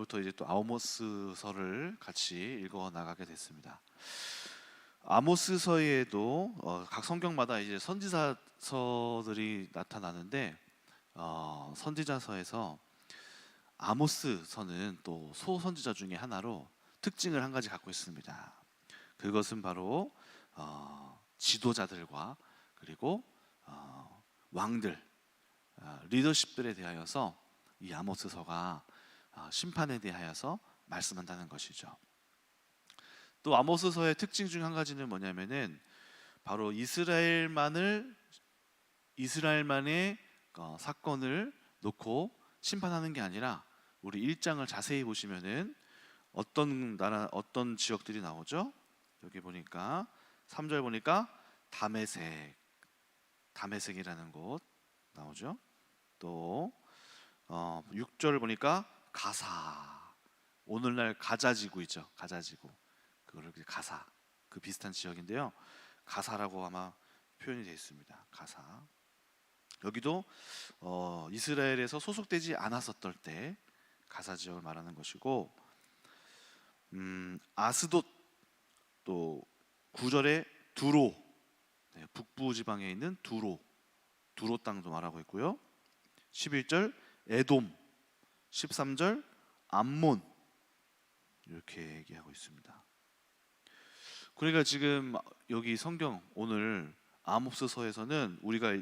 오늘부터 이제 또 아모스서를 같이 읽어 나가게 됐습니다. 아모스서에도 각 성경마다 이제 선지자서들이 나타나는데 선지자서에서 아모스서는 또 소선지자 중에 하나로 특징을 한 가지 갖고 있습니다. 그것은 바로 지도자들과 그리고 왕들, 리더십들에 대하여서 이 아모스서가 심판에 대하여서 말씀한다는 것이죠. 또 아모스서의 특징 중 한 가지는 뭐냐면은 바로 이스라엘만의 사건을 놓고 심판하는 게 아니라 우리 1장을 자세히 보시면은 어떤 나라, 어떤 지역들이 나오죠? 여기 보니까 3절 보니까 다메섹이라는 곳 나오죠. 또 6절 보니까 가사, 오늘날 가자지구 있죠. 가자지구, 그거를 가사, 그 비슷한 지역인데요. 가사라고 아마 표현이 되어 있습니다. 가사. 여기도 이스라엘에서 소속되지 않았었던 때 가사 지역을 말하는 것이고, 아스돗, 또 9절에 두로, 북부 지방에 있는 두로 땅도 말하고 있고요. 11절 에돔, 13절 암몬, 이렇게 얘기하고 있습니다. 그러니까 지금 여기 성경 오늘 아모스서에서는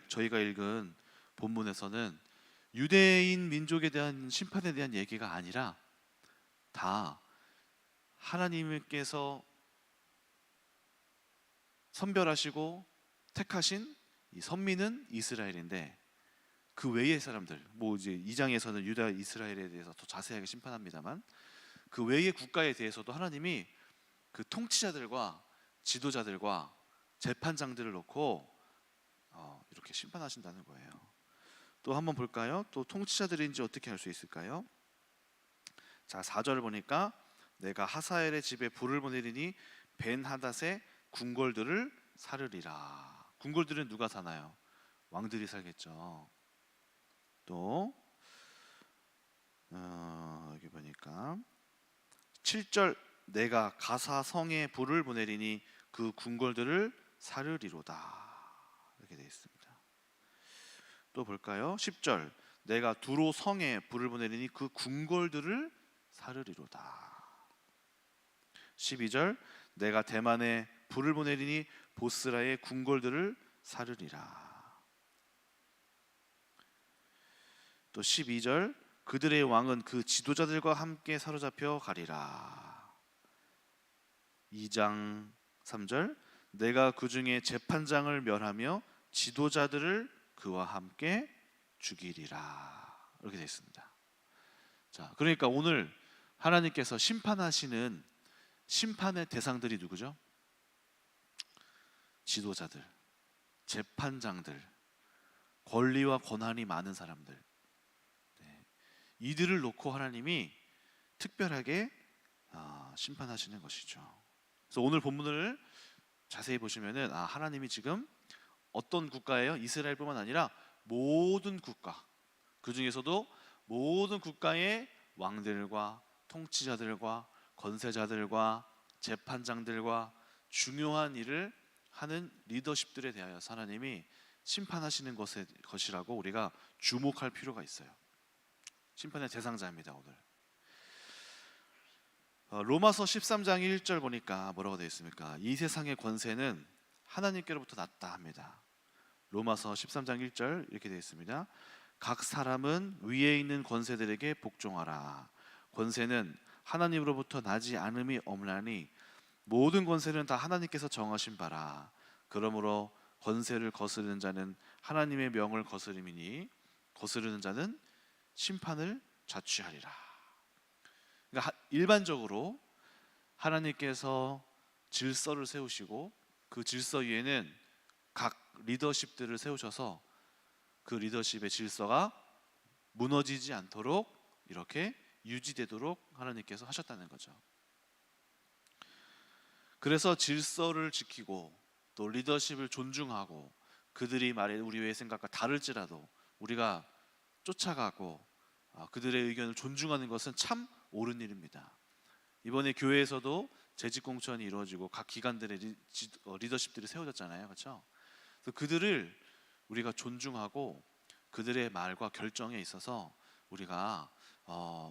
저희가 읽은 본문에서는 유대인 민족에 대한 심판에 대한 얘기가 아니라 다 하나님께서 선별하시고 택하신 이 선민은 이스라엘인데, 그 외의 사람들, 이제 2장에서는 유다 이스라엘에 대해서 더 자세하게 심판합니다만, 그 외의 국가에 대해서도 하나님이 그 통치자들과 지도자들과 재판장들을 놓고 이렇게 심판하신다는 거예요. 또 한번 볼까요? 또 통치자들인지 어떻게 알 수 있을까요? 자, 4절 보니까 내가 하사엘의 집에 불을 보내리니 벤하닷의 궁궐들을 사르리라. 궁궐들은 누가 사나요? 왕들이 살겠죠. 또 여기 보니까 7절 내가 가사 성에 불을 보내리니 그 궁궐들을 사르리로다, 이렇게 되어 있습니다. 또 볼까요? 10절 내가 두로 성에 불을 보내리니 그 궁궐들을 사르리로다. 12절 내가 대만에 불을 보내리니 보스라의 궁궐들을 사르리라. 또 12절 그들의 왕은 그 지도자들과 함께 사로잡혀 가리라. 2장 3절 내가 그 중에 재판장을 멸하며 지도자들을 그와 함께 죽이리라, 이렇게 되어 있습니다. 자, 그러니까 오늘 하나님께서 심판하시는 심판의 대상들이 누구죠? 지도자들, 재판장들, 권리와 권한이 많은 사람들, 이들을 놓고 하나님이 특별하게 심판하시는 것이죠. 그래서 오늘 본문을 자세히 보시면은 하나님이 지금 어떤 국가예요? 이스라엘뿐만 아니라 모든 국가, 그 중에서도 모든 국가의 왕들과 통치자들과 권세자들과 재판장들과 중요한 일을 하는 리더십들에 대하여서 하나님이 심판하시는 것이라고 우리가 주목할 필요가 있어요. 심판의 대상자입니다. 오늘 로마서 13장 1절 보니까 뭐라고 되어 있습니까? 이 세상의 권세는 하나님께로부터 났다 합니다. 로마서 13장 1절 이렇게 되어 있습니다. 각 사람은 위에 있는 권세들에게 복종하라. 권세는 하나님으로부터 나지 않음이 없나니 모든 권세는 다 하나님께서 정하신 바라. 그러므로 권세를 거스르는 자는 하나님의 명을 거스름이니 거스르는 자는 심판을 자취하리라. 그러니까 일반적으로 하나님께서 질서를 세우시고 그 질서 위에는 각 리더십들을 세우셔서 그 리더십의 질서가 무너지지 않도록 이렇게 유지되도록 하나님께서 하셨다는 거죠. 그래서 질서를 지키고 또 리더십을 존중하고 그들이 말해 우리의 생각과 다를지라도 우리가 쫓아가고 그들의 의견을 존중하는 것은 참 옳은 일입니다. 이번에 교회에서도 재직 공천이 이루어지고 각 기관들의 리더십들이 세워졌잖아요, 그렇죠? 그래서 그들을 우리가 존중하고 그들의 말과 결정에 있어서 우리가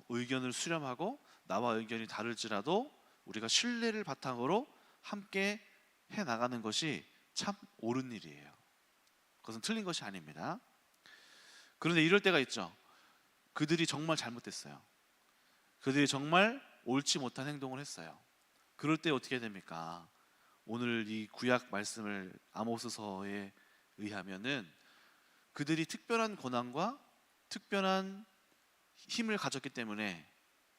의견을 수렴하고 나와 의견이 다를지라도 우리가 신뢰를 바탕으로 함께 해 나가는 것이 참 옳은 일이에요. 그것은 틀린 것이 아닙니다. 그런데 이럴 때가 있죠. 그들이 정말 잘못됐어요. 그들이 정말 옳지 못한 행동을 했어요. 그럴 때 어떻게 됩니까? 오늘 이 구약 말씀을 아모스서에 의하면은 그들이 특별한 고난과 특별한 힘을 가졌기 때문에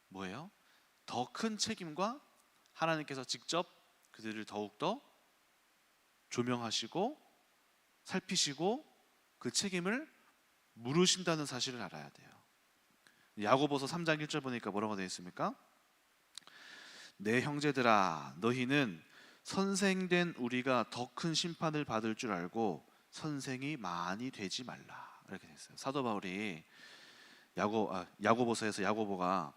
뭐예요? 더 큰 책임과 하나님께서 직접 그들을 더욱더 조명하시고 살피시고 그 책임을 물으신다는 사실을 알아야 돼요. 야고보서 3장 1절 보니까 뭐라고 되어 있습니까? 내 형제들아 너희는 선생된 우리가 더 큰 심판을 받을 줄 알고 선생이 많이 되지 말라, 이렇게 됐어요. 사도 바울이 야고보서에서 야고보가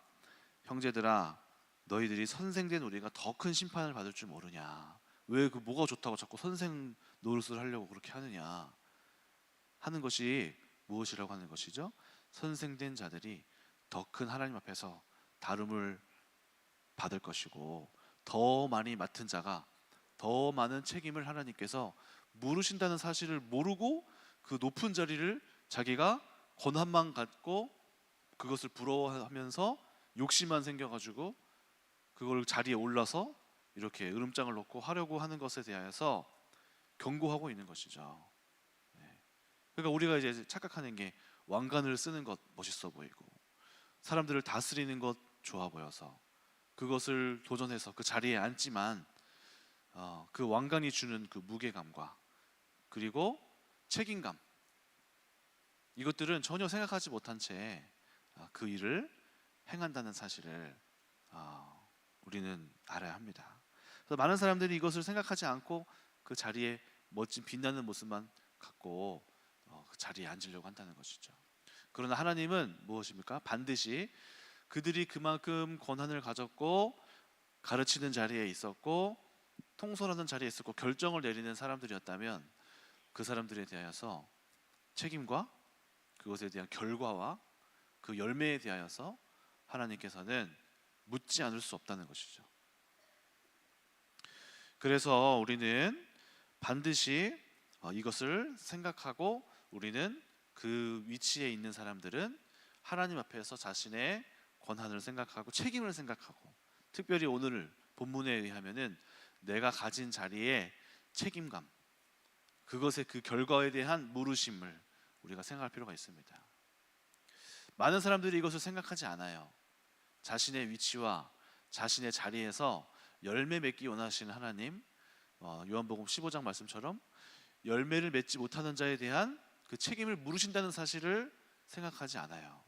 형제들아 너희들이 선생된 우리가 더 큰 심판을 받을 줄 모르냐, 왜 그 뭐가 좋다고 자꾸 선생 노릇을 하려고 그렇게 하느냐 하는 것이 무엇이라고 하는 것이죠? 선생된 자들이 더 큰 하나님 앞에서 다름을 받을 것이고 더 많이 맡은 자가 더 많은 책임을 하나님께서 물으신다는 사실을 모르고 그 높은 자리를 자기가 권한만 갖고 그것을 부러워하면서 욕심만 생겨가지고 그걸 자리에 올라서 이렇게 으름장을 놓고 하려고 하는 것에 대하여서 경고하고 있는 것이죠. 그러니까 우리가 이제 착각하는 게 왕관을 쓰는 것 멋있어 보이고 사람들을 다스리는 것 좋아 보여서 그것을 도전해서 그 자리에 앉지만 그 왕관이 주는 그 무게감과 그리고 책임감, 이것들은 전혀 생각하지 못한 채 그 일을 행한다는 사실을 우리는 알아야 합니다. 그래서 많은 사람들이 이것을 생각하지 않고 그 자리에 멋진 빛나는 모습만 갖고 그 자리에 앉으려고 한다는 것이죠. 그러나 하나님은 무엇입니까? 반드시 그들이 그만큼 권한을 가졌고 가르치는 자리에 있었고 통솔하는 자리에 있었고 결정을 내리는 사람들이었다면 그 사람들에 대하여서 책임과 그것에 대한 결과와 그 열매에 대하여서 하나님께서는 묻지 않을 수 없다는 것이죠. 그래서 우리는 반드시 이것을 생각하고 우리는 그 위치에 있는 사람들은 하나님 앞에서 자신의 권한을 생각하고 책임을 생각하고 특별히 오늘 본문에 의하면은 내가 가진 자리에 책임감, 그것의 그 결과에 대한 물으심을 우리가 생각할 필요가 있습니다. 많은 사람들이 이것을 생각하지 않아요. 자신의 위치와 자신의 자리에서 열매 맺기 원하시는 하나님, 요한복음 15장 말씀처럼 열매를 맺지 못하는 자에 대한 그 책임을 물으신다는 사실을 생각하지 않아요.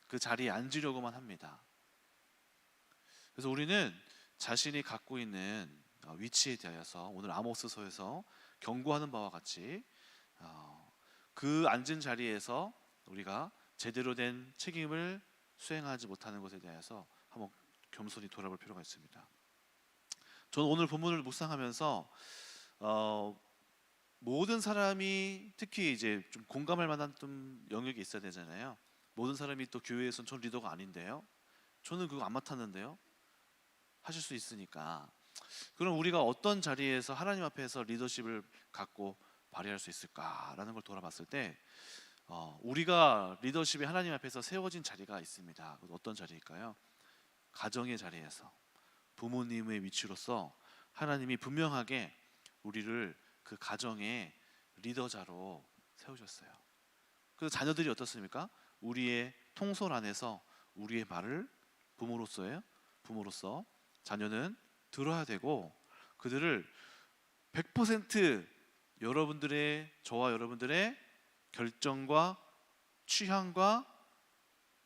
그 자리에 앉으려고만 합니다. 그래서 우리는 자신이 갖고 있는 위치에 대하여서 오늘 아모스서에서 경고하는 바와 같이 그 앉은 자리에서 우리가 제대로 된 책임을 수행하지 못하는 것에 대해서 한번 겸손히 돌아볼 필요가 있습니다. 저는 오늘 본문을 묵상하면서 모든 사람이 특히 이제 좀 공감할 만한 좀 영역이 있어야 되잖아요. 모든 사람이 또 교회에서는 전 리더가 아닌데요, 저는 그거 안 맡았는데요 하실 수 있으니까, 그럼 우리가 어떤 자리에서 하나님 앞에서 리더십을 갖고 발휘할 수 있을까라는 걸 돌아봤을 때 우리가 리더십이 하나님 앞에서 세워진 자리가 있습니다. 어떤 자리일까요? 가정의 자리에서 부모님의 위치로서 하나님이 분명하게 우리를 그 가정의 리더자로 세우셨어요. 그래서 자녀들이 어떻습니까? 우리의 통솔 안에서 우리의 말을 부모로서 자녀는 들어야 되고 그들을 100% 저와 여러분들의 결정과 취향과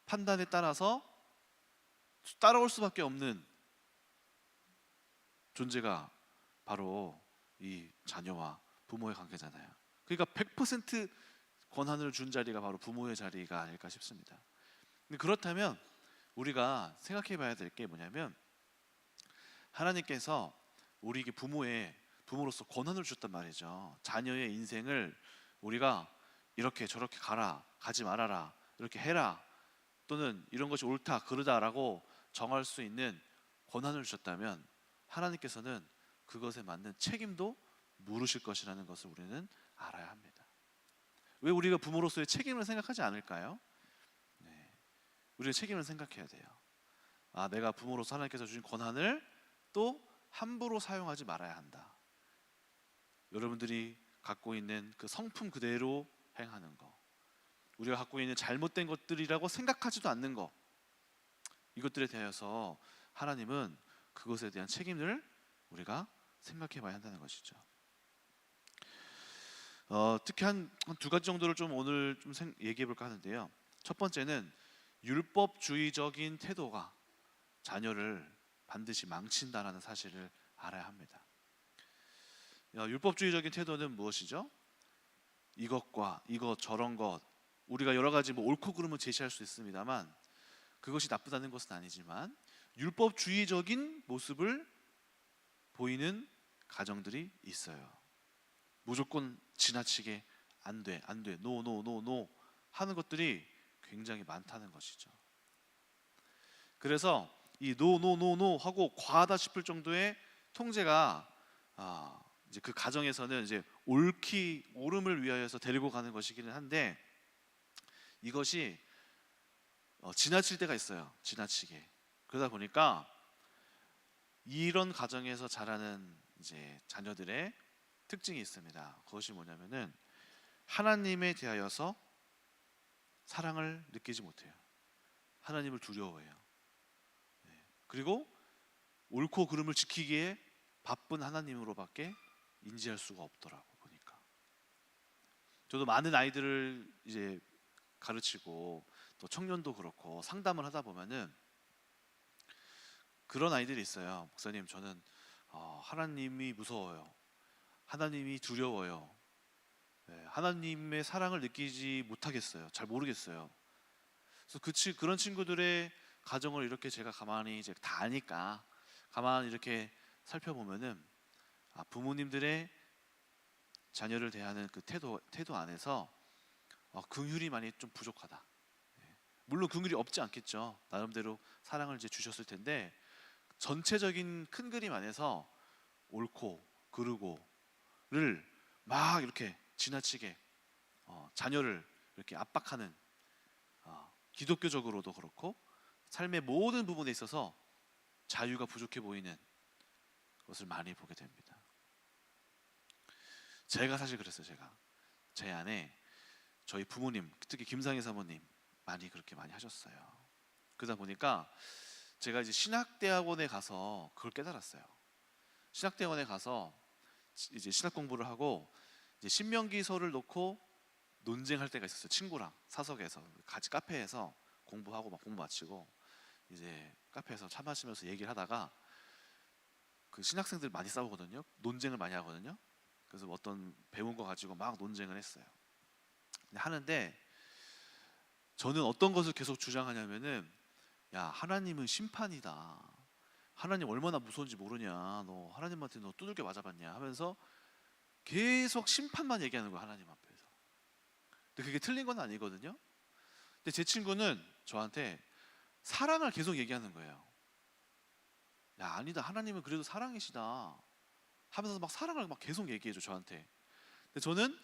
판단에 따라서 따라올 수밖에 없는 존재가 바로 이 자녀와 부모의 관계잖아요. 그러니까 100% 권한을 준 자리가 바로 부모의 자리가 아닐까 싶습니다. 근데 그렇다면 우리가 생각해 봐야 될 게 뭐냐면 하나님께서 우리에게 부모로서 권한을 주셨단 말이죠. 자녀의 인생을 우리가 이렇게 저렇게 가지 말아라, 이렇게 해라, 또는 이런 것이 옳다, 그르다라고 정할 수 있는 권한을 주셨다면 하나님께서는 그것에 맞는 책임도 물으실 것이라는 것을 우리는 알아야 합니다. 왜 우리가 부모로서의 책임을 생각하지 않을까요? 네, 우리가 책임을 생각해야 돼요. 내가 부모로서 하나님께서 주신 권한을 또 함부로 사용하지 말아야 한다. 여러분들이 갖고 있는 그 성품 그대로 행하는 거, 우리가 갖고 있는 잘못된 것들이라고 생각하지도 않는 거, 이것들에 대해서 하나님은 그것에 대한 책임을 우리가 생각해 봐야 한다는 것이죠. 특히 한 두 가지 정도를 좀 오늘 좀 얘기해 볼까 하는데요. 첫 번째는 율법주의적인 태도가 자녀를 반드시 망친다라는 사실을 알아야 합니다. 율법주의적인 태도는 무엇이죠? 이것과 이것 저런 것, 우리가 여러 가지 옳고 그름을 제시할 수 있습니다만 그것이 나쁘다는 것은 아니지만 율법주의적인 모습을 보이는 가정들이 있어요. 무조건 지나치게 안 돼, 노 하는 것들이 굉장히 많다는 것이죠. 그래서 이 노 하고 과하다 싶을 정도의 통제가 이제 그 가정에서는 이제 옳음을 위하여서 데리고 가는 것이기는 한데 이것이 지나칠 때가 있어요. 지나치게. 그러다 보니까 이런 가정에서 자라는 이제 자녀들의 특징이 있습니다. 그것이 뭐냐면은 하나님에 대하여서 사랑을 느끼지 못해요. 하나님을 두려워해요. 그리고 옳고 그름을 지키기에 바쁜 하나님으로밖에 인지할 수가 없더라고 보니까. 저도 많은 아이들을 이제 가르치고 또 청년도 그렇고 상담을 하다 보면은 그런 아이들이 있어요. 목사님, 저는 하나님이 무서워요. 하나님이 두려워요. 하나님의 사랑을 느끼지 못하겠어요. 잘 모르겠어요. 그래서 그런 친구들의 가정을 이렇게 제가 가만히 이제 다 아니까 가만히 이렇게 살펴보면은 부모님들의 자녀를 대하는 그 태도 안에서 긍휼이 많이 좀 부족하다. 물론 긍휼이 없지 않겠죠. 나름대로 사랑을 이제 주셨을 텐데 전체적인 큰 그림 안에서 옳고 그르고를 막 이렇게 지나치게 자녀를 이렇게 압박하는 기독교적으로도 그렇고 삶의 모든 부분에 있어서 자유가 부족해 보이는 것을 많이 보게 됩니다. 제가 사실 그랬어요. 제 안에 저희 부모님, 특히 김상희 사모님 많이 그렇게 많이 하셨어요. 그러다 보니까 제가 이제 신학대학원에 가서 그걸 깨달았어요. 신학대학원에 가서 이제 신학 공부를 하고 이제 신명기서를 놓고 논쟁할 때가 있었어요. 친구랑 사석에서 같이 카페에서 공부하고 막 공부 마치고 이제 카페에서 차 마시면서 얘기를 하다가 그 신학생들 많이 싸우거든요. 논쟁을 많이 하거든요. 그래서 어떤 배운 거 가지고 막 논쟁을 했어요. 하는데 저는 어떤 것을 계속 주장하냐면은 야, 하나님은 심판이다. 하나님 얼마나 무서운지 모르냐. 너 하나님한테 너 두들겨 맞아봤냐 하면서 계속 심판만 얘기하는 거야, 하나님 앞에서. 근데 그게 틀린 건 아니거든요. 근데 제 친구는 저한테 사랑을 계속 얘기하는 거예요. 야, 아니다. 하나님은 그래도 사랑이시다. 하면서 막 사랑을 막 계속 얘기해줘, 저한테. 근데 저는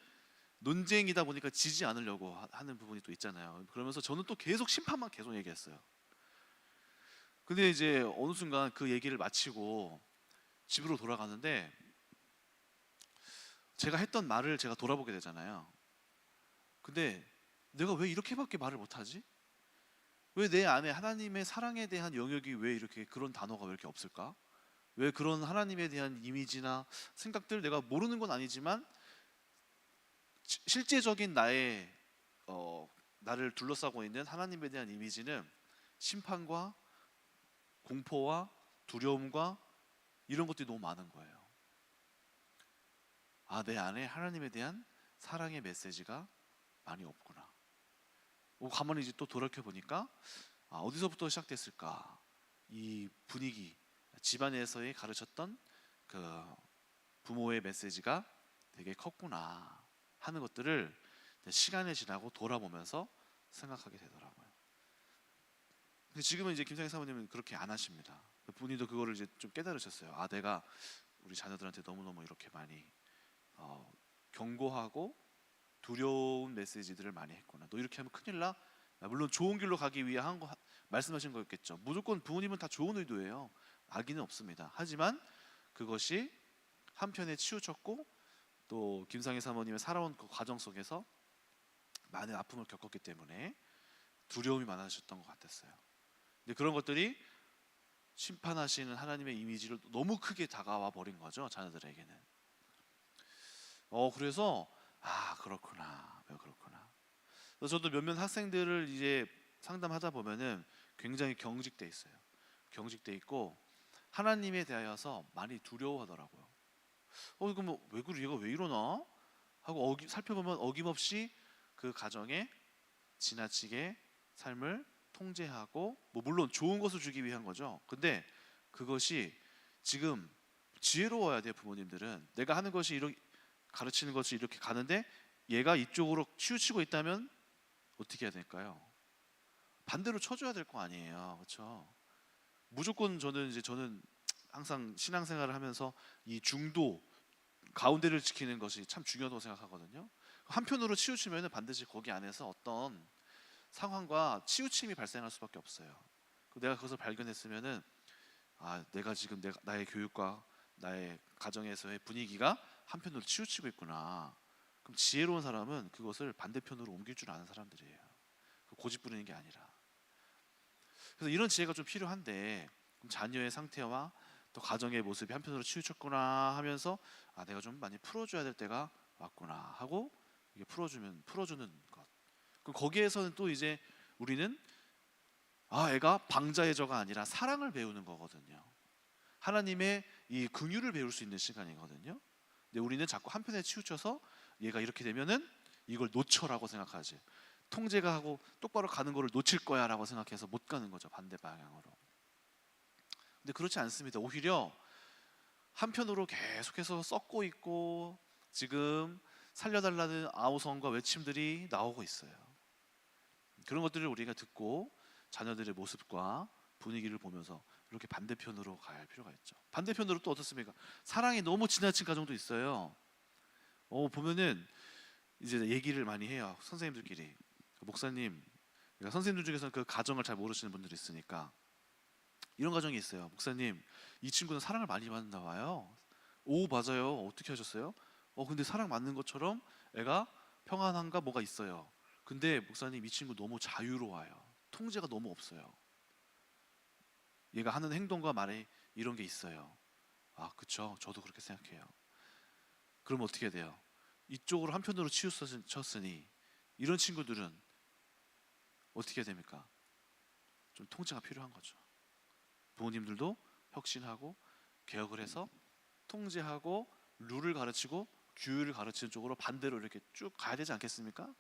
논쟁이다 보니까 지지 않으려고 하는 부분이 또 있잖아요. 그러면서 저는 또 계속 심판만 계속 얘기했어요. 근데 이제 어느 순간 그 얘기를 마치고 집으로 돌아가는데 제가 했던 말을 제가 돌아보게 되잖아요. 근데 내가 왜 이렇게밖에 말을 못하지? 왜 내 안에 하나님의 사랑에 대한 영역이 왜 이렇게 그런 단어가 왜 이렇게 없을까? 왜 그런 하나님에 대한 이미지나 생각들 내가 모르는 건 아니지만 실제적인 나를 둘러싸고 있는 하나님에 대한 이미지는 심판과 공포와 두려움과 이런 것들이 너무 많은 거예요. 내 안에 하나님에 대한 사랑의 메시지가 많이 없구나. 가만히 이제 또 돌이켜 보니까 어디서부터 시작됐을까? 이 분위기, 집안에서의 가르쳤던 그 부모의 메시지가 되게 컸구나 하는 것들을 시간이 지나고 돌아보면서 생각하게 되더라고요. 근데 지금은 이제 김상희 사모님은 그렇게 안 하십니다. 본인도 그거를 이제 좀 깨달으셨어요. 내가 우리 자녀들한테 너무너무 이렇게 많이 경고하고 두려운 메시지들을 많이 했구나. 너 이렇게 하면 큰일 나. 물론 좋은 길로 가기 위해 한 거 말씀하신 거였겠죠. 무조건 부모님은 다 좋은 의도예요. 악의는 없습니다. 하지만 그것이 한편에 치우쳤고 또 김상희 사모님의 살아온 그 과정 속에서 많은 아픔을 겪었기 때문에 두려움이 많아졌던 것 같았어요. 근데 그런 것들이 심판하시는 하나님의 이미지를 너무 크게 다가와 버린 거죠, 자녀들에게는. 그래서 그렇구나, 그렇구나. 그래서 저도 몇몇 학생들을 이제 상담하다 보면은 굉장히 경직돼 있어요. 경직돼 있고 하나님에 대하여서 많이 두려워하더라고요. 이거 뭐왜 그래, 얘가 왜 이러나 하고 살펴보면 어김없이 그 가정에 지나치게 삶을 통제하고, 물론 좋은 것을 주기 위한 거죠. 근데 그것이 지금 지혜로워야 돼요. 부모님들은 내가 하는 것이 이렇게 가르치는 것이 이렇게 가는데 얘가 이쪽으로 치우치고 있다면 어떻게 해야 될까요? 반대로 쳐줘야 될 거 아니에요, 그렇죠? 무조건 저는 항상 신앙생활을 하면서 이 중도 가운데를 지키는 것이 참 중요하다고 생각하거든요. 한편으로 치우치면 반드시 거기 안에서 어떤 상황과 치우침이 발생할 수밖에 없어요. 내가 그것을 발견했으면은 내가 지금 나의 교육과 나의 가정에서의 분위기가 한편으로 치우치고 있구나. 그럼 지혜로운 사람은 그것을 반대편으로 옮길 줄 아는 사람들이에요. 고집 부리는 게 아니라. 그래서 이런 지혜가 좀 필요한데, 그럼 자녀의 상태와 또 가정의 모습이 한편으로 치우쳤구나 하면서 내가 좀 많이 풀어줘야 될 때가 왔구나 하고 이게 풀어주는 것. 그럼 거기에서는 또 이제 우리는 애가 방자의 저가 아니라 사랑을 배우는 거거든요. 하나님의 이 긍휼을 배울 수 있는 시간이거든요. 근데 우리는 자꾸 한편에 치우쳐서 얘가 이렇게 되면은 이걸 놓쳐라고 생각하지. 통제가 하고 똑바로 가는 거를 놓칠 거야라고 생각해서 못 가는 거죠, 반대 방향으로. 근데 그렇지 않습니다. 오히려 한편으로 계속해서 썩고 있고 지금 살려달라는 아우성과 외침들이 나오고 있어요. 그런 것들을 우리가 듣고 자녀들의 모습과 분위기를 보면서 이렇게 반대편으로 가야 할 필요가 있죠. 반대편으로 또 어떻습니까? 사랑이 너무 지나친 가정도 있어요. 보면은 이제 얘기를 많이 해요, 선생님들끼리. 목사님, 그러니까 선생님들 중에서는 그 가정을 잘 모르시는 분들이 있으니까 이런 가정이 있어요. 목사님, 이 친구는 사랑을 많이 받나 봐요. 오, 맞아요. 어떻게 하셨어요? 근데 사랑 받는 것처럼 애가 평안한가 뭐가 있어요. 근데 목사님, 이 친구 너무 자유로워요. 통제가 너무 없어요. 얘가 하는 행동과 말에 이런 게 있어요. 그쵸, 저도 그렇게 생각해요. 그럼 어떻게 돼요? 이쪽으로 한편으로 치우쳤으니 이런 친구들은 어떻게 해야 됩니까? 좀 통제가 필요한 거죠. 부모님들도 혁신하고 개혁을 해서 통제하고 룰을 가르치고 규율을 가르치는 쪽으로 반대로 이렇게 쭉 가야 되지 않겠습니까?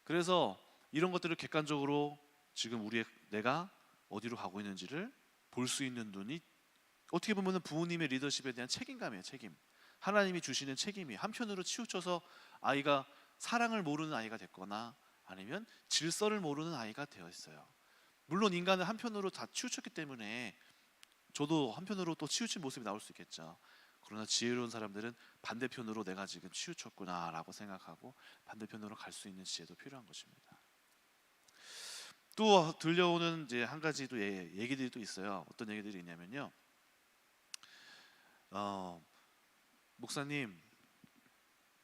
그래서 이런 것들을 객관적으로 지금 내가 어디로 가고 있는지를 볼 수 있는 눈이, 어떻게 보면 부모님의 리더십에 대한 책임감이에요. 책임. 하나님이 주시는 책임이 한편으로 치우쳐서 아이가 사랑을 모르는 아이가 됐거나 아니면 질서를 모르는 아이가 되어 있어요. 물론 인간은 한편으로 다 치우쳤기 때문에 저도 한편으로 또 치우친 모습이 나올 수 있겠죠. 그러나 지혜로운 사람들은 반대편으로 내가 지금 치우쳤구나라고 생각하고 반대편으로 갈 수 있는 지혜도 필요한 것입니다. 또 들려오는 이제 한 가지 또 얘기들이 또 있어요. 어떤 얘기들이 있냐면요. 목사님,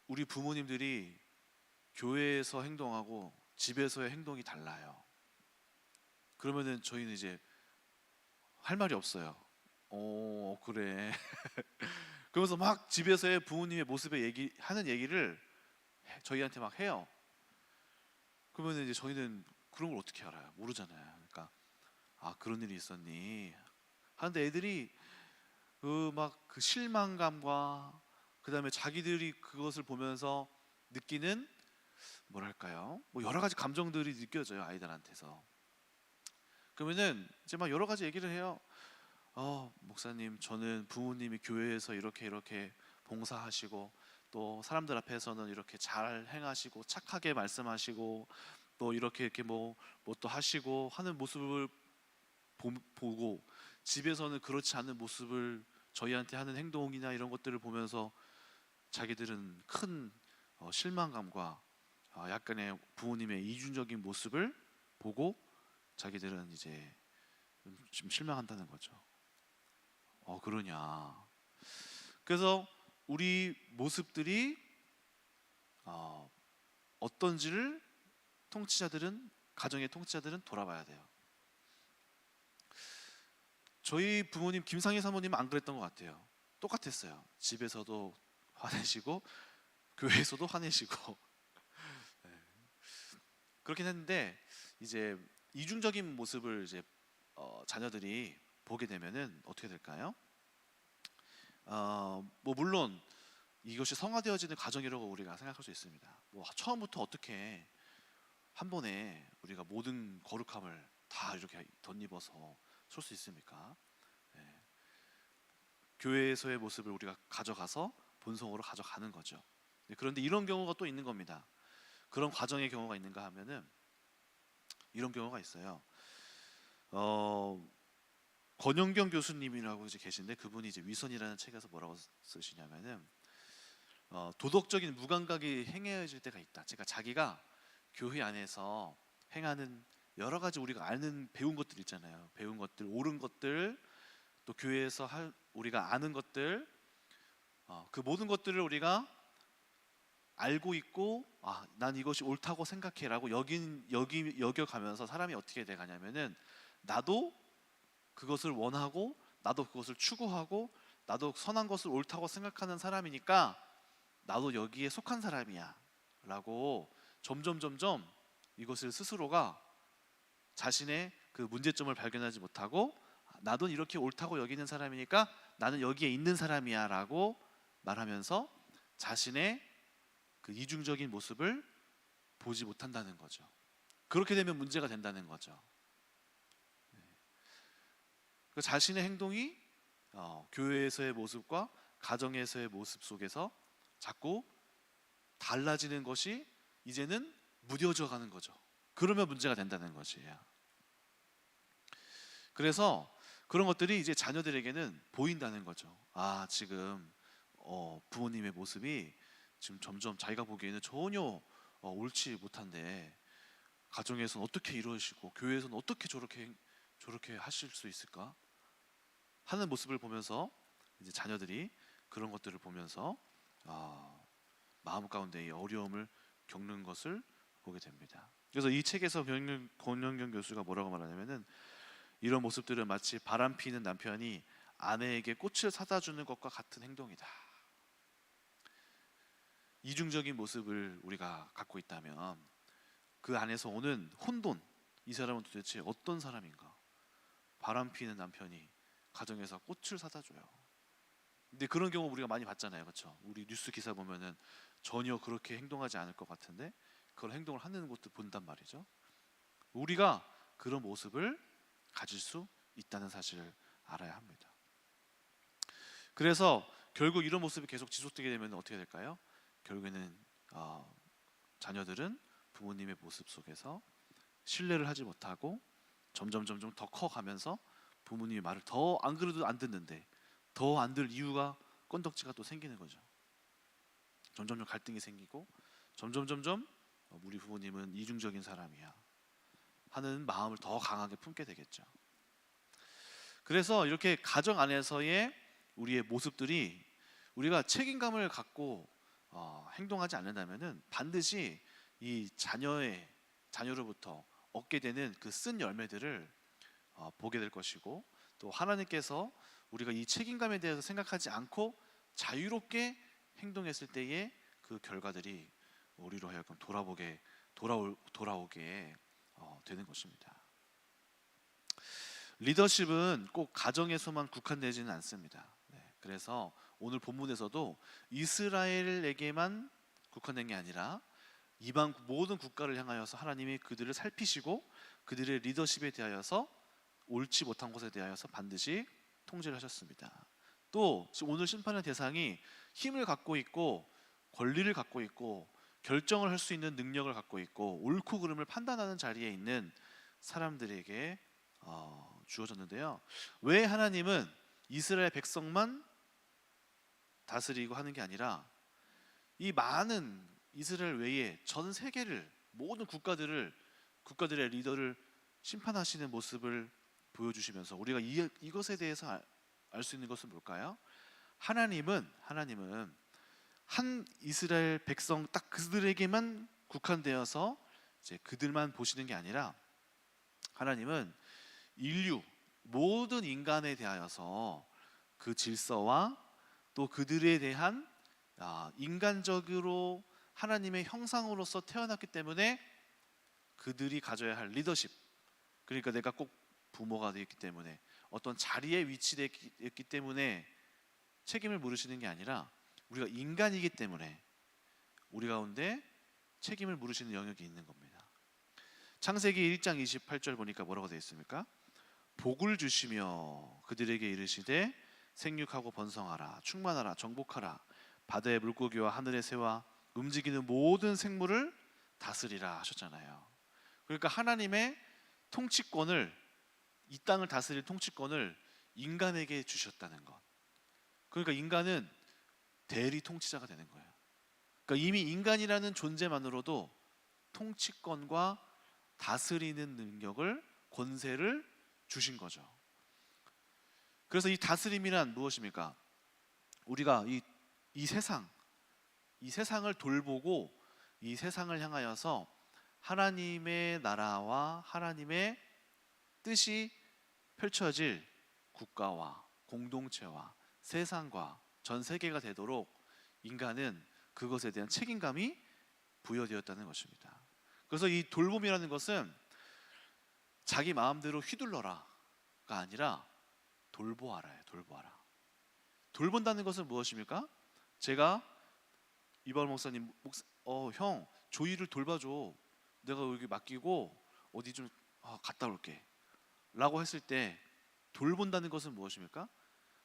우리 부모님들이 교회에서 행동하고 집에서의 행동이 달라요. 그러면은 저희는 이제 할 말이 없어요. 그래. 그러면서 막 집에서의 부모님의 모습에 하는 얘기를 저희한테 막 해요. 그러면 이제 저희는 그런 걸 어떻게 알아요? 모르잖아요. 그러니까 그런 일이 있었니? 하는데 애들이 그 실망감과 그 다음에 자기들이 그것을 보면서 느끼는 뭐랄까요? 뭐 여러 가지 감정들이 느껴져요, 아이들한테서. 그러면은 이제 막 여러 가지 얘기를 해요. 목사님, 저는 부모님이 교회에서 이렇게 이렇게 봉사하시고 또 사람들 앞에서는 이렇게 잘 행하시고 착하게 말씀하시고 또 이렇게 이렇게 뭐 또 하시고 하는 모습을 보고 집에서는 그렇지 않은 모습을 저희한테 하는 행동이나 이런 것들을 보면서 자기들은 큰 실망감과 약간의 부모님의 이중적인 모습을 보고 자기들은 이제 좀 실망한다는 거죠. 그러냐. 그래서 우리 모습들이 어떤지를 가정의 통치자들은 돌아봐야 돼요. 저희 부모님 김상희 사모님은 안 그랬던 것 같아요. 똑같았어요. 집에서도 화내시고 교회에서도 화내시고 네. 그렇긴 했는데 이제 이중적인 모습을 이제 자녀들이 보게 되면은 어떻게 될까요? 뭐 물론 이것이 성화되어지는 과정이라고 우리가 생각할 수 있습니다. 뭐 처음부터 어떻게 한 번에 우리가 모든 거룩함을 다 이렇게 덧입어서 설 수 있습니까? 네. 교회에서의 모습을 우리가 가져가서 본성으로 가져가는 거죠. 네, 그런데 이런 경우가 또 있는 겁니다. 그런 과정의 경우가 있는가 하면은 이런 경우가 있어요. 권영경 교수님이라고 이제 계신데 그분이 이제 위선이라는 책에서 뭐라고 쓰시냐면은 도덕적인 무감각이 행해질 때가 있다. 그러니까 자기가 교회 안에서 행하는 여러 가지 우리가 배운 것들 있잖아요. 배운 것들, 옳은 것들, 또 교회에서 우리가 아는 것들, 그 모든 것들을 우리가 알고 있고, 난 이것이 옳다고 생각해라고 여겨가면서 사람이 어떻게 돼가냐면은 나도 그것을 원하고, 나도 그것을 추구하고, 나도 선한 것을 옳다고 생각하는 사람이니까 나도 여기에 속한 사람이야라고 점점 이것을 스스로가 자신의 그 문제점을 발견하지 못하고 나도 이렇게 옳다고 여기는 사람이니까 나는 여기에 있는 사람이야라고 말하면서 자신의 그 이중적인 모습을 보지 못한다는 거죠. 그렇게 되면 문제가 된다는 거죠. 그 자신의 행동이 교회에서의 모습과 가정에서의 모습 속에서 자꾸 달라지는 것이 이제는 무뎌져 가는 거죠. 그러면 문제가 된다는 것이에요. 그래서 그런 것들이 이제 자녀들에게는 보인다는 거죠. 지금 부모님의 모습이 지금 점점 자기가 보기에는 전혀 옳지 못한데 가정에서는 어떻게 이러시고 교회에서는 어떻게 저렇게 하실 수 있을까 하는 모습을 보면서 이제 자녀들이 그런 것들을 보면서 마음 가운데 이 어려움을 겪는 것을 보게 됩니다. 그래서 이 책에서 권영경 교수가 뭐라고 말하냐면은 이런 모습들은 마치 바람 피는 남편이 아내에게 꽃을 사다 주는 것과 같은 행동이다. 이중적인 모습을 우리가 갖고 있다면 그 안에서 오는 혼돈, 이 사람은 도대체 어떤 사람인가? 바람 피는 남편이 가정에서 꽃을 사다 줘요. 근데 그런 경우 우리가 많이 봤잖아요, 그렇죠? 우리 뉴스 기사 보면은 전혀 그렇게 행동하지 않을 것 같은데 그런 행동을 하는 것도 본단 말이죠. 우리가 그런 모습을 가질 수 있다는 사실을 알아야 합니다. 그래서 결국 이런 모습이 계속 지속되게 되면 어떻게 될까요? 결국에는 자녀들은 부모님의 모습 속에서 신뢰를 하지 못하고 점점 더 커가면서 부모님의 말을 더 안 그래도 안 듣는데 더 안 들 이유가 건덕지가 또 생기는 거죠. 점점 갈등이 생기고 점점 우리 부모님은 이중적인 사람이야 하는 마음을 더 강하게 품게 되겠죠. 그래서 이렇게 가정 안에서의 우리의 모습들이 우리가 책임감을 갖고 행동하지 않는다면은 반드시 이 자녀로부터 얻게 되는 그 쓴 열매들을 보게 될 것이고 또 하나님께서 우리가 이 책임감에 대해서 생각하지 않고 자유롭게 행동했을 때의 그 결과들이 우리로 하여금 돌아오게 되는 것입니다. 리더십은 꼭 가정에서만 국한되지는 않습니다. 그래서 오늘 본문에서도 이스라엘에게만 국한된 게 아니라 이방 모든 국가를 향하여서 하나님이 그들을 살피시고 그들의 리더십에 대하여서 옳지 못한 것에 대하여서 반드시 통제를 하셨습니다. 또 오늘 심판의 대상이 힘을 갖고 있고 권리를 갖고 있고 결정을 할 수 있는 능력을 갖고 있고 옳고 그름을 판단하는 자리에 있는 사람들에게 주어졌는데요. 왜 하나님은 이스라엘 백성만 다스리고 하는 게 아니라 이 많은 이스라엘 외에 전 세계를 모든 국가들의 리더를 심판하시는 모습을 보여주시면서 우리가 이것에 대해서 알 수 있는 것은 뭘까요? 하나님은 한 이스라엘 백성 딱 그들에게만 국한되어서 이제 그들만 보시는 게 아니라 하나님은 인류 모든 인간에 대하여서 그 질서와 또 그들에 대한 인간적으로 하나님의 형상으로서 태어났기 때문에 그들이 가져야 할 리더십, 그러니까 내가 꼭 부모가 되었기 때문에 어떤 자리에 위치됐기 때문에 책임을 물으시는 게 아니라 우리가 인간이기 때문에 우리 가운데 책임을 물으시는 영역이 있는 겁니다. 창세기 1장 28절 보니까 뭐라고 되어 있습니까? 복을 주시며 그들에게 이르시되 생육하고 번성하라 충만하라 정복하라 바다의 물고기와 하늘의 새와 움직이는 모든 생물을 다스리라 하셨잖아요. 그러니까 하나님의 통치권을 이 땅을 다스릴 통치권을 인간에게 주셨다는 것. 그러니까 인간은 대리 통치자가 되는 거예요. 그러니까 이미 인간이라는 존재만으로도 통치권과 다스리는 능력을 권세를 주신 거죠. 그래서 이 다스림이란 무엇입니까? 우리가 이 세상을 돌보고 이 세상을 향하여서 하나님의 나라와 하나님의 뜻이 펼쳐질 국가와 공동체와 세상과 전 세계가 되도록 인간은 그것에 대한 책임감이 부여되었다는 것입니다. 그래서 이 돌봄이라는 것은 자기 마음대로 휘둘러라가 아니라 돌보아라예요. 돌보아라. 돌본다는 것은 무엇입니까? 제가 이발 목사님, 형 조이를 돌봐줘. 내가 여기 맡기고 어디 좀 갔다 올게. 라고 했을 때 돌본다는 것은 무엇입니까?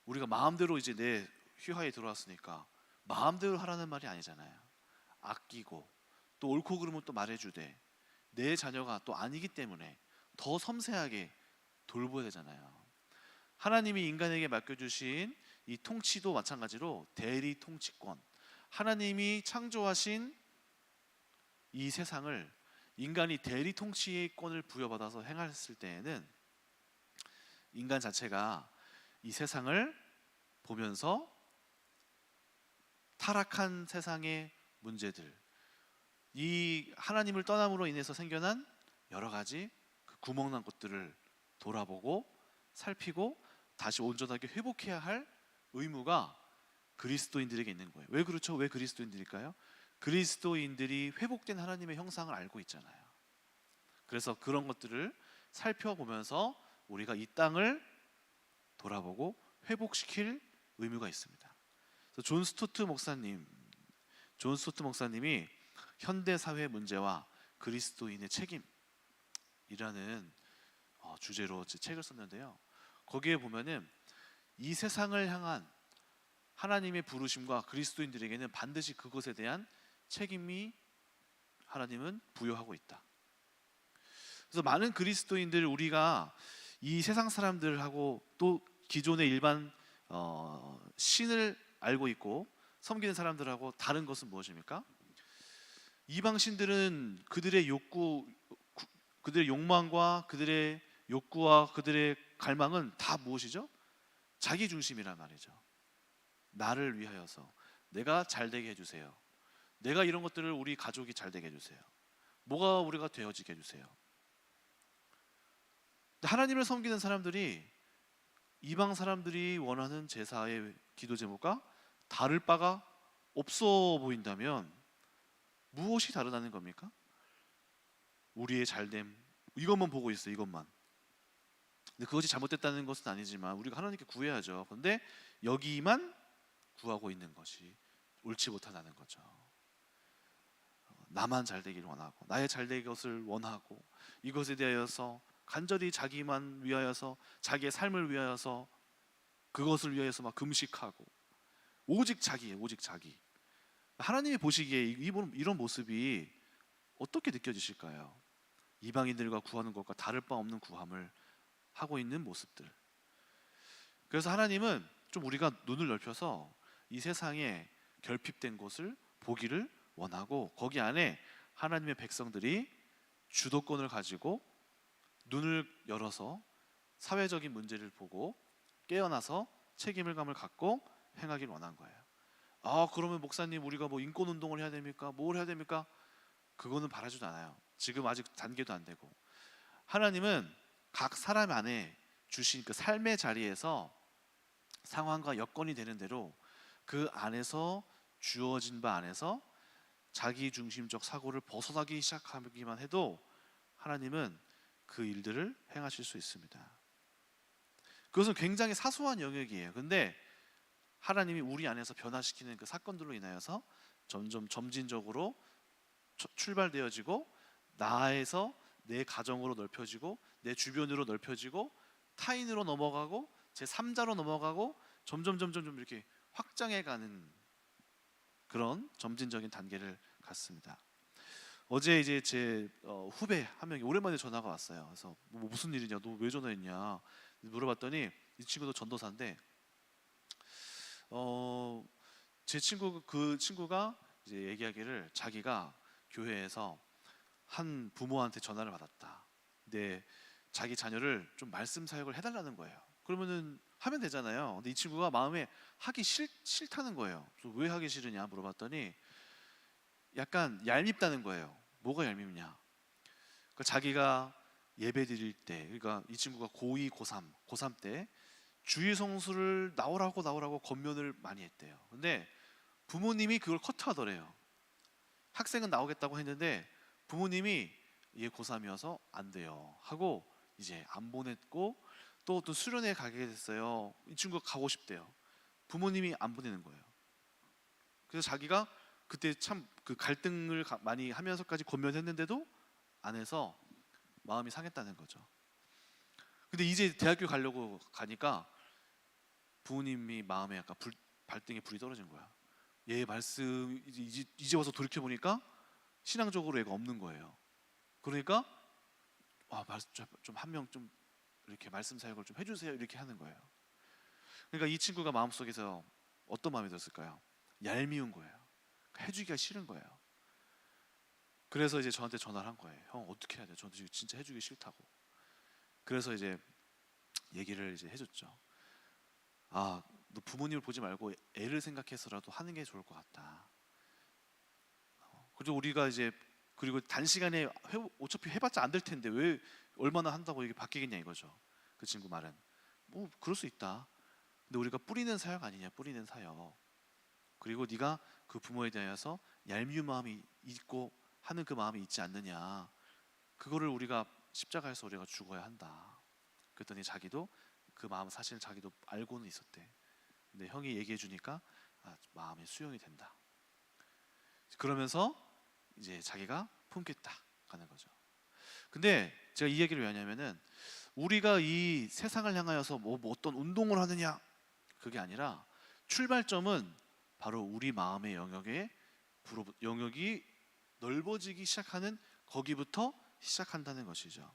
우리가 마음대로 이제 내 휘하에 들어왔으니까 마음대로 하라는 말이 아니잖아요. 아끼고 또 옳고 그름은 또 말해주되 내 자녀가 또 아니기 때문에 더 섬세하게 돌보야 되잖아요. 하나님이 인간에게 맡겨주신 이 통치도 마찬가지로 대리 통치권, 하나님이 창조하신 이 세상을 인간이 대리 통치권을 부여받아서 행했을 때에는 인간 자체가 이 세상을 보면서 타락한 세상의 문제들, 이 하나님을 떠남으로 인해서 생겨난 여러 가지 그 구멍난 것들을 돌아보고 살피고 다시 온전하게 회복해야 할 의무가 그리스도인들에게 있는 거예요. 왜 그렇죠? 왜 그리스도인들일까요? 그리스도인들이 회복된 하나님의 형상을 알고 있잖아요. 그래서 그런 것들을 살펴보면서 우리가 이 땅을 돌아보고 회복시킬 의무가 있습니다. 그래서 존 스토트 목사님이 현대 사회 문제와 그리스도인의 책임이라는 주제로 책을 썼는데요. 거기에 보면은 이 세상을 향한 하나님의 부르심과 그리스도인들에게는 반드시 그것에 대한 책임이 하나님은 부여하고 있다. 그래서 많은 그리스도인들, 우리가 이 세상 사람들하고 또 기존의 일반 신을 알고 있고 섬기는 사람들하고 다른 것은 무엇입니까? 이방 신들은 그들의 욕망과 그들의 욕구와 그들의 갈망은 다 무엇이죠? 자기 중심이란 말이죠. 나를 위하여서 내가 잘되게 해주세요. 내가 이런 것들을 우리 가족이 잘되게 해주세요. 뭐가 우리가 되어지게 해주세요. 하나님을 섬기는 사람들이 이방 사람들이 원하는 제사의 기도 제목과 다를 바가 없어 보인다면 무엇이 다르다는 겁니까? 우리의 잘됨, 이것만 보고 있어, 이것만. 근데 그것이 잘못됐다는 것은 아니지만 우리가 하나님께 구해야죠. 그런데 여기만 구하고 있는 것이 옳지 못하다는 거죠. 나만 잘 되기를 원하고 나의 잘 되는 것을 원하고 이것에 대하여서 간절히 자기만 위하여서 자기의 삶을 위하여서 그것을 위하여서 막 금식하고 오직 자기예요. 오직 자기. 하나님이 보시기에 이런 모습이 어떻게 느껴지실까요? 이방인들과 구하는 것과 다를 바 없는 구함을 하고 있는 모습들. 그래서 하나님은 좀 우리가 눈을 넓혀서 이 세상에 결핍된 것을 보기를 원하고 거기 안에 하나님의 백성들이 주도권을 가지고 눈을 열어서 사회적인 문제를 보고 깨어나서 책임을 감을 갖고 행하길 원한 거예요. 그러면 목사님 우리가 뭐 인권 운동을 해야 됩니까? 뭘 해야 됩니까? 그거는 바라지도 않아요. 지금 아직 단계도 안 되고. 하나님은 각 사람 안에 주신 그 삶의 자리에서 상황과 여건이 되는 대로 그 안에서 주어진 바 안에서 자기 중심적 사고를 벗어나기 시작하기만 해도 하나님은 그 일들을 행하실 수 있습니다. 그것은 굉장히 사소한 영역이에요. 근데 하나님이 우리 안에서 변화시키는 그 사건들로 인하여서 점점 점진적으로 출발되어지고 나에서 내 가정으로 넓혀지고 내 주변으로 넓혀지고 타인으로 넘어가고 제 3자로 넘어가고 점점 이렇게 확장해가는 그런 점진적인 단계를 갖습니다. 어제 이제 제 후배 한 명이 오랜만에 전화가 왔어요. 그래서 무슨 일이냐, 너 왜 전화했냐 물어봤더니 이 친구도 전도사인데 제 친구 그 친구가 이제 얘기하기를 자기가 교회에서 한 부모한테 전화를 받았다. 근데 자기 자녀를 좀 말씀 사역을 해달라는 거예요. 그러면은 하면 되잖아요. 근데 이 친구가 마음에 하기 싫다는 거예요. 그래서 왜 하기 싫으냐 물어봤더니 약간 얄밉다는 거예요. 뭐가 얄밉냐? 그러니까 자기가 예배 드릴 때, 그러니까 이 친구가 고2, 고3 때 주일 성수를 나오라고 권면을 많이 했대요. 근데 부모님이 그걸 커트하더래요. 학생은 나오겠다고 했는데 부모님이 얘 고3이어서 안 돼요 하고 이제 안 보냈고 또 어떤 수련회에 가게 됐어요. 이 친구가 가고 싶대요. 부모님이 안 보내는 거예요. 그래서 자기가 그때 참 그 갈등을 많이 하면서까지 권면했는데도 안 해서 마음이 상했다는 거죠. 근데 이제 대학교 가려고 가니까 부모님이 마음에 약간 발등에 불이 떨어진 거야. 얘 말씀 이제 와서 돌이켜 보니까 신앙적으로 얘가 없는 거예요. 그러니까 좀 한 명 좀 이렇게 말씀 사역을 좀 해주세요 이렇게 하는 거예요. 그러니까 이 친구가 마음속에서 어떤 마음이 들었을까요? 얄미운 거예요. 해주기가 싫은 거예요. 그래서 이제 저한테 전화를 한 거예요. 형 어떻게 해야 돼? 저도 지금 진짜 해주기 싫다고. 그래서 이제 얘기를 이제 해줬죠. 너 부모님을 보지 말고 애를 생각해서라도 하는 게 좋을 것 같다. 그리고 우리가 이제 그리고 단시간에 어차피 해봤자 안 될 텐데 왜 얼마나 한다고 이게 바뀌겠냐 이거죠. 그 친구 말은 뭐 그럴 수 있다. 근데 우리가 뿌리는 사역 아니냐, 뿌리는 사역. 그리고 네가 그 부모에 대해서 얄미운 마음이 있고 하는 그 마음이 있지 않느냐. 그거를 우리가 십자가에서 우리가 죽어야 한다. 그랬더니 자기도 그 마음 사실 자기도 알고는 있었대. 근데 형이 얘기해 주니까 마음이 수용이 된다. 그러면서 이제 자기가 품겠다 가는 거죠. 근데 제가 이 얘기를 왜 하냐면은 우리가 이 세상을 향하여서 뭐 어떤 운동을 하느냐 그게 아니라 출발점은 바로 우리 마음의 영역이 넓어지기 시작하는 거기부터 시작한다는 것이죠.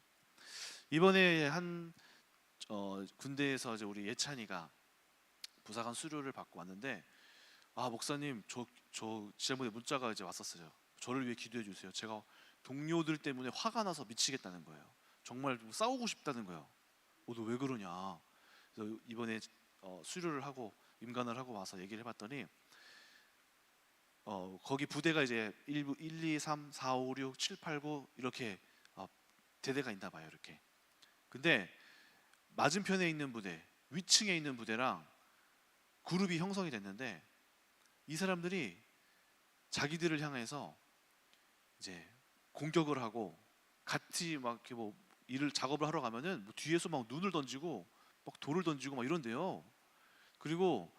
이번에 한 군대에서 이제 우리 예찬이가 부사관 수료를 받고 왔는데 목사님 저 지난번에 문자가 이제 왔었어요. 저를 위해 기도해 주세요. 제가 동료들 때문에 화가 나서 미치겠다는 거예요. 정말 싸우고 싶다는 거예요. 너 왜 그러냐. 그래서 이번에 수료를 하고 임관을 하고 와서 얘기를 해봤더니 거기 부대가 이제 1, 2, 3, 4, 5, 6, 7, 8, 9 이렇게 대대가 있나 봐요. 이렇게. 근데 맞은편에 있는 부대, 위층에 있는 부대랑 그룹이 형성이 됐는데 이 사람들이 자기들을 향해서 이제 공격을 하고 같이 막 이렇게 뭐 작업을 하러 가면은 뭐 뒤에서 막 눈을 던지고 막 돌을 던지고 막 이런데요. 그리고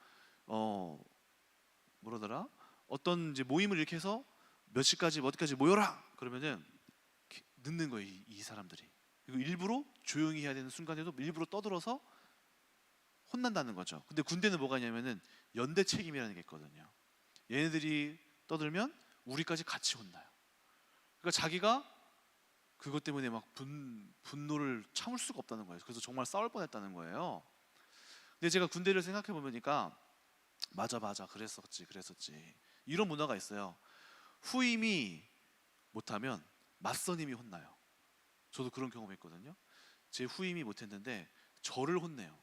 뭐라더라? 어떤 이제 모임을 이렇게 해서 몇 시까지 어디까지 모여라 그러면은 늦는 거예요. 이 사람들이. 그리고 일부러 조용히 해야 되는 순간에도 일부러 떠들어서 혼난다는 거죠. 근데 군대는 뭐가 있냐면은 연대 책임이라는 게 있거든요. 얘네들이 떠들면 우리까지 같이 혼나요. 그러니까 자기가 그것 때문에 막 분노를 참을 수가 없다는 거예요. 그래서 정말 싸울 뻔했다는 거예요. 근데 제가 군대를 생각해 보니까 맞아 그랬었지 이런 문화가 있어요. 후임이 못하면 맞선임이 혼나요. 저도 그런 경험했거든요. 제 후임이 못했는데 저를 혼내요.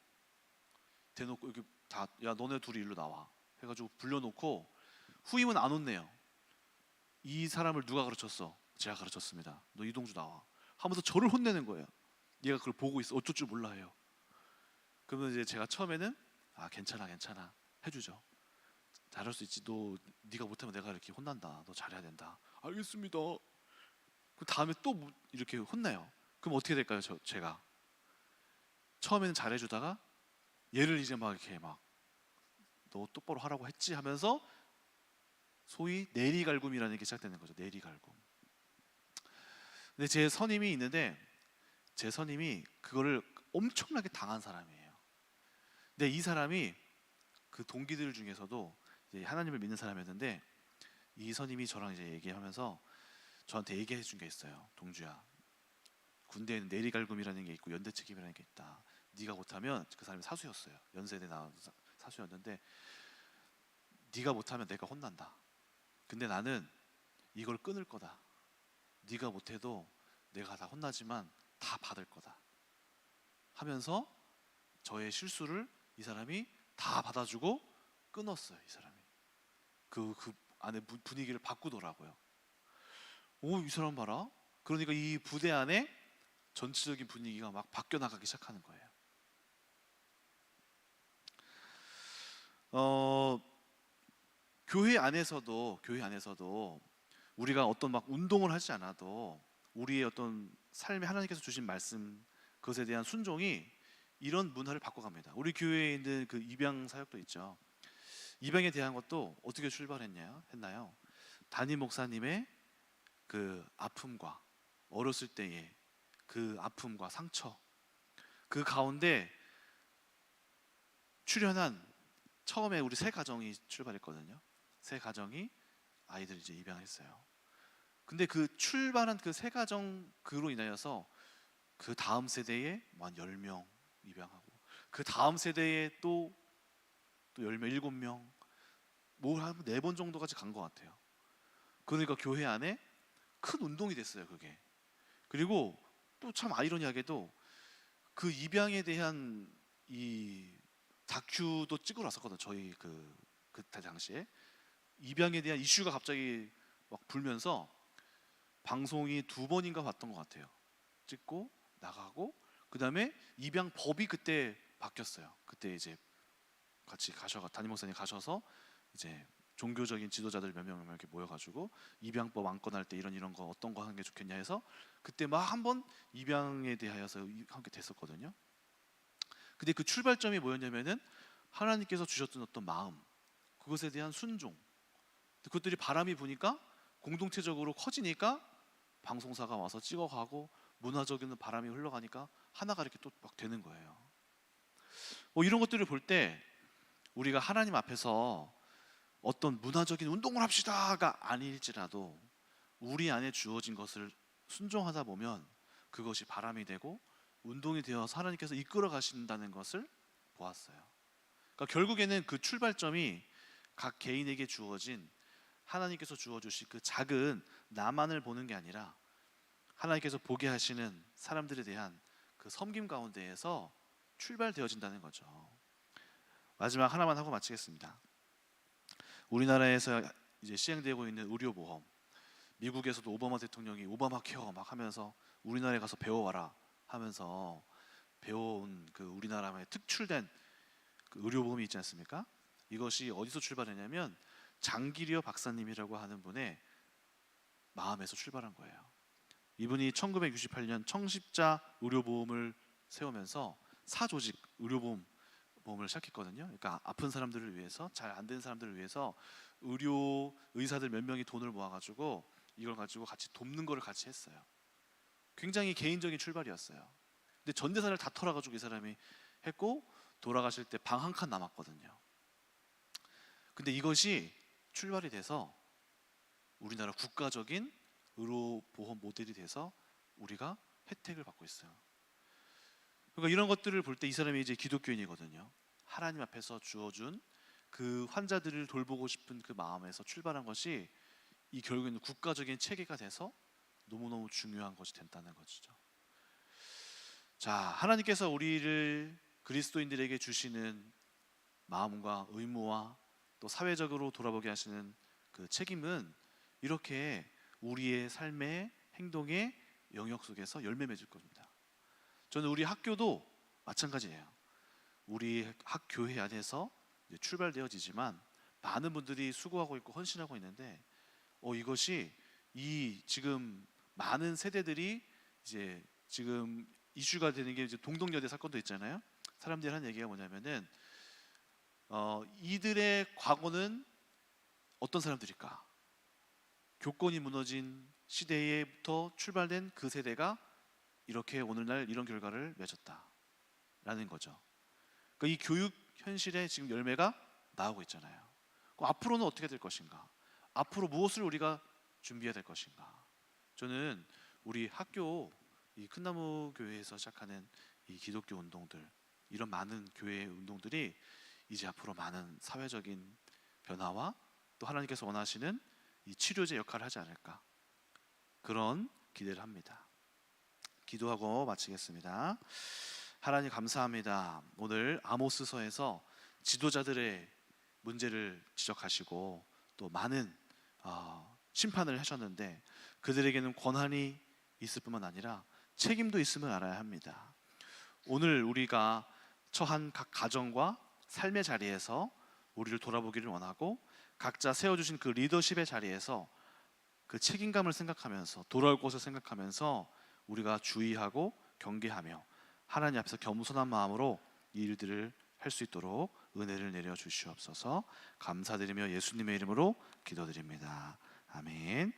대놓고 이렇게 다, 야 너네 둘이 일로 나와 해가지고 불러놓고 후임은 안 혼내요. 이 사람을 누가 가르쳤어? 제가 가르쳤습니다. 너 이동주 나와 하면서 저를 혼내는 거예요. 얘가 그걸 보고 있어. 어쩔 줄 몰라 해요. 그러면 이제 제가 처음에는 괜찮아 해주죠. 잘할 수 있지. 너 네가 못하면 내가 이렇게 혼난다. 너 잘해야 된다. 알겠습니다. 그 다음에 또 이렇게 혼나요. 그럼 어떻게 될까요? 제가 처음에는 잘해주다가 얘를 이제 막 이렇게 막 너 똑바로 하라고 했지 하면서 소위 내리갈굼이라는 게 시작되는 거죠. 내리갈굼. 근데 제 선임이 있는데 제 선임이 그거를 엄청나게 당한 사람이에요. 근데 이 사람이 그 동기들 중에서도 이제 하나님을 믿는 사람이었는데 이 선임이 저랑 이제 얘기하면서 저한테 얘기해 준 게 있어요. 동주야, 군대에는 내리갈굼이라는 게 있고 연대 책임이라는 게 있다. 네가 못하면, 그 사람이 사수였어요. 연세대 나온 사수였는데 네가 못하면 내가 혼난다. 근데 나는 이걸 끊을 거다. 네가 못해도 내가 다 혼나지만 다 받을 거다 하면서 저의 실수를 이 사람이 다 받아주고 끊었어요. 이 사람이 그 안에 분위기를 바꾸더라고요. 오, 이 사람 봐라. 그러니까 이 부대 안에 전체적인 분위기가 막 바뀌어 나가기 시작하는 거예요. 교회 안에서도 우리가 어떤 막 운동을 하지 않아도 우리의 어떤 삶에 하나님께서 주신 말씀, 그것에 대한 순종이 이런 문화를 바꿔갑니다. 우리 교회에 있는 그 입양 사역도 있죠. 입양에 대한 것도 어떻게 했나요? 담임 목사님의 그 아픔과 어렸을 때의 그 아픔과 상처, 그 가운데 출현한, 처음에 우리 세 가정이 출발했거든요. 세 가정이 아이들 이제 입양했어요. 근데 그 출발한 그 세 가정 그로 인하여서 그 다음 세대에 한 10명 입양하고, 그 다음 세대에 또 10명, 7명, 뭐 한 4번 정도까지 간 것 같아요. 그러니까 교회 안에 큰 운동이 됐어요, 그게. 그리고 또 참 아이러니하게도 그 입양에 대한 이 다큐도 찍으러 왔었거든요. 저희 그때 당시에 입양에 대한 이슈가 갑자기 막 불면서 방송이 2번인가 봤던 것 같아요. 찍고 나가고, 그 다음에 입양 법이 그때 바뀌었어요. 그때 이제 같이 담임 목사님 가셔서 이제 종교적인 지도자들 몇 명 이렇게 모여가지고 입양법 안건할 때 이런 거 어떤 거 하는 게 좋겠냐 해서 그때 막 한번 입양에 대하여서 함께 됐었거든요. 근데 그 출발점이 뭐였냐면은 하나님께서 주셨던 어떤 마음, 그것에 대한 순종, 그것들이 바람이 부니까 공동체적으로 커지니까 방송사가 와서 찍어가고 문화적인 바람이 흘러가니까 하나가 이렇게 또 막 되는 거예요. 이런 것들을 볼 때 우리가 하나님 앞에서 어떤 문화적인 운동을 합시다가 아닐지라도 우리 안에 주어진 것을 순종하다 보면 그것이 바람이 되고 운동이 되어서 하나님께서 이끌어 가신다는 것을 보았어요. 그러니까 결국에는 그 출발점이 각 개인에게 주어진, 하나님께서 주어주신 그 작은 나만을 보는 게 아니라 하나님께서 보게 하시는 사람들에 대한 그 섬김 가운데에서 출발되어진다는 거죠. 마지막 하나만 하고 마치겠습니다. 우리나라에서 이제 시행되고 있는 의료보험, 미국에서도 오바마 대통령이 오바마 케어 막 하면서 우리나라에 가서 배워와라 하면서 배워온 그 우리나라의 특출된 그 의료보험이 있지 않습니까? 이것이 어디서 출발했냐면 장기리어 박사님이라고 하는 분의 마음에서 출발한 거예요. 이분이 1968년 청십자 의료보험을 세우면서 사조직 의료보험을 시작했거든요. 그러니까 아픈 사람들을 위해서, 잘 안 된 사람들을 위해서 의료 의사들 몇 명이 돈을 모아가지고 이걸 가지고 같이 돕는 거를 같이 했어요. 굉장히 개인적인 출발이었어요. 근데 전 재산을 다 털어가지고 이 사람이 했고 돌아가실 때 방 한 칸 남았거든요. 근데 이것이 출발이 돼서 우리나라 국가적인 의료보험 모델이 돼서 우리가 혜택을 받고 있어요. 그러니까 이런 것들을 볼 때 이 사람이 이제 기독교인이거든요. 하나님 앞에서 주어준 그 환자들을 돌보고 싶은 그 마음에서 출발한 것이 이 결국에는 국가적인 체계가 돼서 너무너무 중요한 것이 된다는 것이죠. 자, 하나님께서 우리를 그리스도인들에게 주시는 마음과 의무와 또 사회적으로 돌아보게 하시는 그 책임은 이렇게 우리의 삶의 행동의 영역 속에서 열매 맺을 겁니다. 저는 우리 학교도 마찬가지예요. 우리 학교회 안에서 출발되어지지만 많은 분들이 수고하고 있고 헌신하고 있는데 이것이 이 지금 많은 세대들이 이제 지금 이슈가 되는 게 이제 동덕여대 사건도 있잖아요. 사람들이 하는 얘기가 뭐냐면은 이들의 과거는 어떤 사람들일까? 교권이 무너진 시대에부터 출발된 그 세대가 이렇게 오늘날 이런 결과를 맺었다라는 거죠. 그러니까 이 교육 현실에 지금 열매가 나오고 있잖아요. 그럼 앞으로는 어떻게 될 것인가? 앞으로 무엇을 우리가 준비해야 될 것인가? 저는 우리 학교 이 큰나무 교회에서 시작하는 이 기독교 운동들, 이런 많은 교회 운동들이 이제 앞으로 많은 사회적인 변화와 또 하나님께서 원하시는 이 치료제 역할을 하지 않을까, 그런 기대를 합니다. 기도하고 마치겠습니다. 하나님 감사합니다. 오늘 아모스서에서 지도자들의 문제를 지적하시고 또 많은 심판을 하셨는데 그들에게는 권한이 있을 뿐만 아니라 책임도 있음을 알아야 합니다. 오늘 우리가 처한 각 가정과 삶의 자리에서 우리를 돌아보기를 원하고 각자 세워주신 그 리더십의 자리에서 그 책임감을 생각하면서 돌아올 것을 생각하면서 우리가 주의하고 경계하며 하나님 앞에서 겸손한 마음으로 이 일들을 할 수 있도록 은혜를 내려 주시옵소서. 감사드리며 예수님의 이름으로 기도드립니다. 아멘.